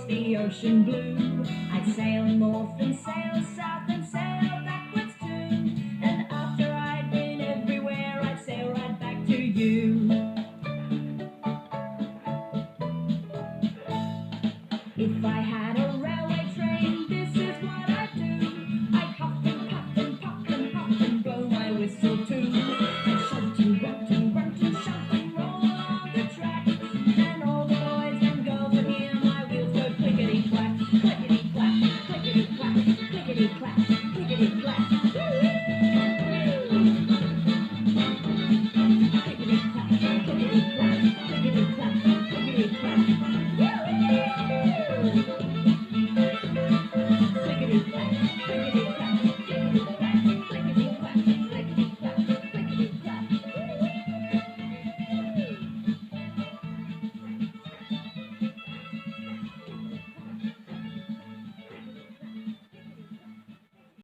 the ocean blue. I'd sail north and sail south and sail backwards too. And after I'd been everywhere, I'd sail right back to you. If I had a railway train, this is what I'd do. I'd huff and puff and puff and puff and blow my whistle too. I'd shout and grunt and grunt and shout and roll along the track. And all the boys and girls would hear my wheels go clickety-clack, clickety-clack, clickety-clack, clickety-clack, clickety-clack. Clickety-clack, clickety-clack, clickety-clack, clickety-clack.